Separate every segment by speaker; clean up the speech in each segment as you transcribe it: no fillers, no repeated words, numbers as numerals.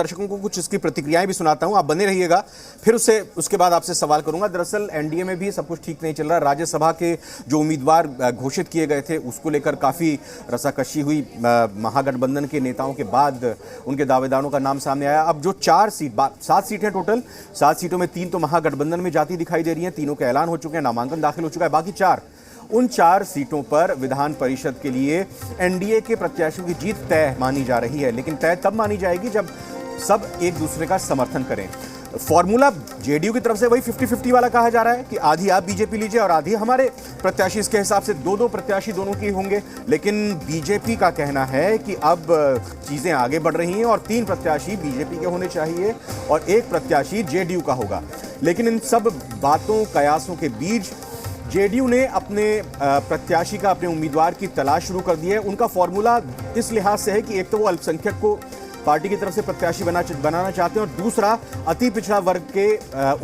Speaker 1: दर्शकों को कुछ इसकी प्रतिक्रियाएं भी सुनाता हूं, आप बने रहिएगा, फिर उसके बाद आपसे सवाल करूंगा। दरअसल एनडीए में भी सब कुछ ठीक नहीं चल रहा। राज्यसभा के जो उम्मीदवार घोषित किए गए थे उसको लेकर काफ़ी रसाकशी हुई। महागठबंधन के नेताओं के बाद उनके दावेदारों का नाम सामने आया। अब जो 7 सीटें टोटल, 7 सीटों में 3 तो महागठबंधन में जाती दिखाई दे रही हैं, तीनों के ऐलान हो चुके हैं, नामांकन दाखिल हो चुका है। बाकी 4, उन 4 सीटों पर विधान परिषद के लिए एनडीए के प्रत्याशियों की जीत तय मानी जा रही है। लेकिन तय तब मानी जाएगी जब सब एक दूसरे का समर्थन करें। फॉर्मूला जेडीयू की तरफ से वही 50-50 वाला कहा जा रहा है कि आधी आप बीजेपी लीजिए और आधी हमारे प्रत्याशी। इसके हिसाब से 2-2 प्रत्याशी दोनों की होंगे। लेकिन बीजेपी का कहना है कि अब चीजें आगे बढ़ रही हैं और 3 प्रत्याशी बीजेपी के होने चाहिए और 1 प्रत्याशी जेडीयू का होगा। लेकिन इन सब बातों कयासों के बीच जेडीयू ने अपने प्रत्याशी का, अपने उम्मीदवार की तलाश शुरू कर दी है। उनका फॉर्मूला इस लिहाज से है कि एक तो वो अल्पसंख्यक को पार्टी की तरफ से प्रत्याशी बनाना चाहते हैं और दूसरा अति पिछड़ा वर्ग के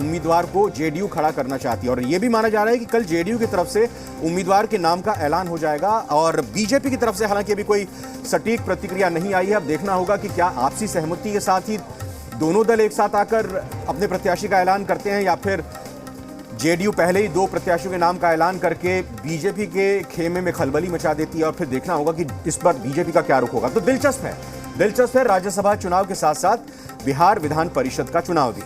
Speaker 1: उम्मीदवार को जेडीयू खड़ा करना चाहती है। और ये भी माना जा रहा है कि कल जेडीयू की तरफ से उम्मीदवार के नाम का ऐलान हो जाएगा। और बीजेपी की तरफ से हालांकि अभी कोई सटीक प्रतिक्रिया नहीं आई है। अब देखना होगा कि क्या आपसी सहमति के साथ ही दोनों दल एक साथ आकर अपने प्रत्याशी का ऐलान करते हैं या फिर जेडीयू पहले ही 2 प्रत्याशियों के नाम का ऐलान करके बीजेपी के खेमे में खलबली मचा देती है। और फिर देखना होगा कि इस पर बीजेपी का क्या रुख होगा। तो दिलचस्प है राज्यसभा चुनाव के साथ साथ बिहार विधान परिषद का चुनाव भी।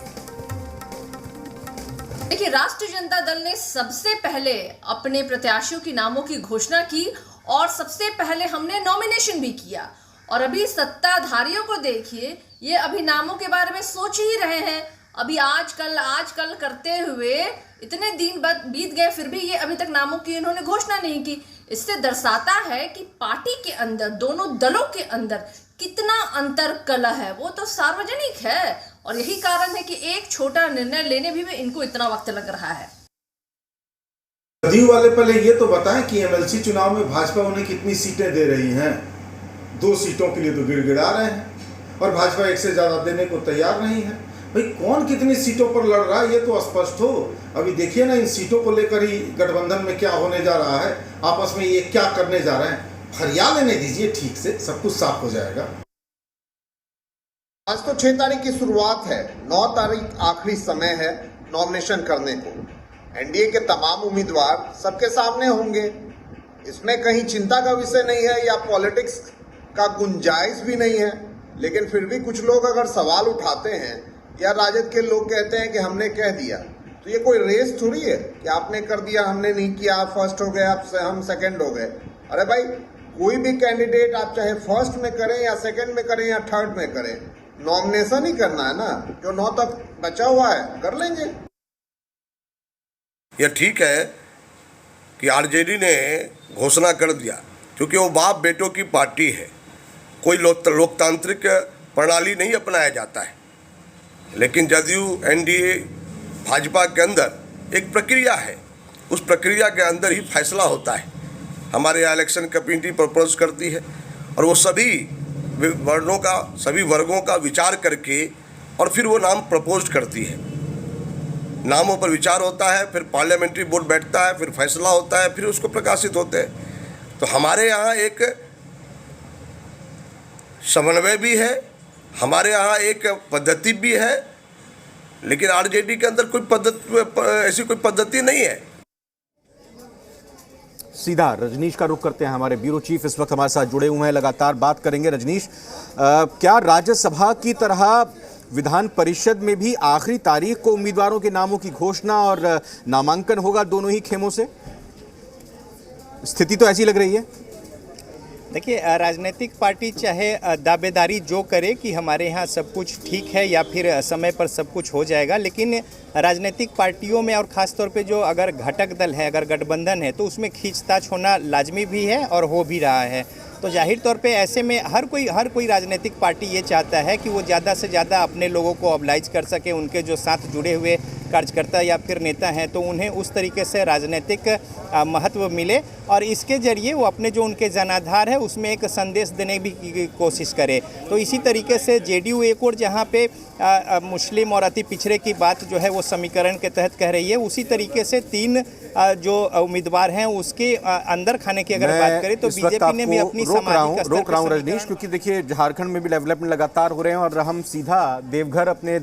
Speaker 2: देखिए, राष्ट्रीय जनता दल ने सबसे पहले अपने प्रत्याशियों की नामों की घोषणा की और सबसे पहले हमने नॉमिनेशन भी किया। और अभी सत्ताधारियों को देखिए, ये अभी नामों के बारे में सोच ही रहे हैं। अभी आजकल करते हुए इतने दिन बीत गए, फिर भी ये अभी तक नामों की इन्होंने घोषणा नहीं की। इससे दर्शाता है कि पार्टी के अंदर, दोनों दलों के अंदर कितना अंतर कलह है, वो तो सार्वजनिक है। और यही कारण है कि एक छोटा निर्णय लेने भी में इनको इतना वक्त लग रहा है।
Speaker 3: जदयू वाले पहले ये तो बताएं कि एमएलसी चुनाव में भाजपा उन्हें कितनी सीटें दे रही हैं। 2 सीटों के लिए तो गिड़गिड़ा रहे हैं और भाजपा 1 से ज्यादा देने को तैयार नहीं है। भाई कौन कितनी सीटों पर लड़ रहा है ये तो स्पष्ट हो। अभी देखिए ना, इन सीटों को लेकर ही गठबंधन में क्या होने जा रहा है, आपस में ये क्या करने जा रहे हैं। फरिया लेने दीजिए, ठीक से सब कुछ साफ हो जाएगा।
Speaker 4: आज तो 6 तारीख की शुरुआत है, 9 तारीख आखिरी समय है नॉमिनेशन करने को। एनडीए के तमाम उम्मीदवार सबके सामने होंगे, इसमें कहीं चिंता का विषय नहीं है या पॉलिटिक्स का गुंजाइश भी नहीं है। लेकिन फिर भी कुछ लोग अगर सवाल उठाते हैं या राजद के लोग कहते हैं कि हमने कह दिया, तो ये कोई रेस थोड़ी है कि आपने कर दिया हमने नहीं किया, आप फर्स्ट हो गए, आप हम सेकंड हो गए। अरे भाई, कोई भी कैंडिडेट आप चाहे फर्स्ट में करें या सेकंड में करें या थर्ड में करें, नॉमिनेशन ही करना है ना। जो 9 तक बचा हुआ है कर लेंगे।
Speaker 5: यह ठीक है कि आरजेडी ने घोषणा कर दिया, क्योंकि वो बाप बेटों की पार्टी है। कोई लोकतांत्रिक प्रणाली नहीं अपनाया जाता है। लेकिन जदयू, एनडीए, भाजपा के अंदर एक प्रक्रिया है, उस प्रक्रिया के अंदर ही फैसला होता है। हमारे यहाँ इलेक्शन कमेटी प्रपोज करती है और वो सभी वर्गों का विचार करके और फिर वो नाम प्रपोज करती है। नामों पर विचार होता है, फिर पार्लियामेंट्री बोर्ड बैठता है, फिर फैसला होता है, फिर उसको प्रकाशित होते हैं। तो हमारे यहाँ एक समन्वय भी है, हमारे यहाँ एक पद्धति भी है। लेकिन आरजेडी के अंदर ऐसी कोई पद्धति नहीं है।
Speaker 1: सीधा रजनीश का रुख करते हैं। हमारे ब्यूरो चीफ इस वक्त हमारे साथ जुड़े हुए हैं, लगातार बात करेंगे। रजनीश, क्या राज्यसभा की तरह विधान परिषद में भी आखिरी तारीख को उम्मीदवारों के नामों की घोषणा और नामांकन होगा दोनों ही खेमों से? स्थिति तो ऐसी लग रही है।
Speaker 6: देखिए, राजनीतिक पार्टी चाहे दावेदारी जो करे कि हमारे यहाँ सब कुछ ठीक है या फिर समय पर सब कुछ हो जाएगा, लेकिन राजनीतिक पार्टियों में और ख़ास तौर पे जो अगर घटक दल है, अगर गठबंधन है, तो उसमें खींचतान होना लाजमी भी है और हो भी रहा है। तो जाहिर तौर पे ऐसे में हर कोई राजनीतिक पार्टी ये चाहता है कि वो ज़्यादा से ज़्यादा अपने लोगों को ऑबलाइज कर सके, उनके जो साथ जुड़े हुए कार्यकर्ता या फिर नेता हैं तो उन्हें उस तरीके से राजनीतिक महत्व मिले और इसके जरिए वो अपने जो उनके जनाधार है उसमें एक संदेश देने की कोशिश करे। तो इसी तरीके से जेडीयू एक और जहाँ पे मुस्लिम और अति पिछड़े की बात जो है वो समीकरण के तहत कह रही है, उसी तरीके से 3 जो उम्मीदवार हैं उसके अंदर खाने की अगर बात करें तो बीजेपी ने भी अपनी सामाजिक
Speaker 1: रोक रहा हूं रजनीश, क्योंकि देखिए झारखंड में भी डेवलपमेंट लगातार हो रहे हैं और हम सीधा देवघर अपने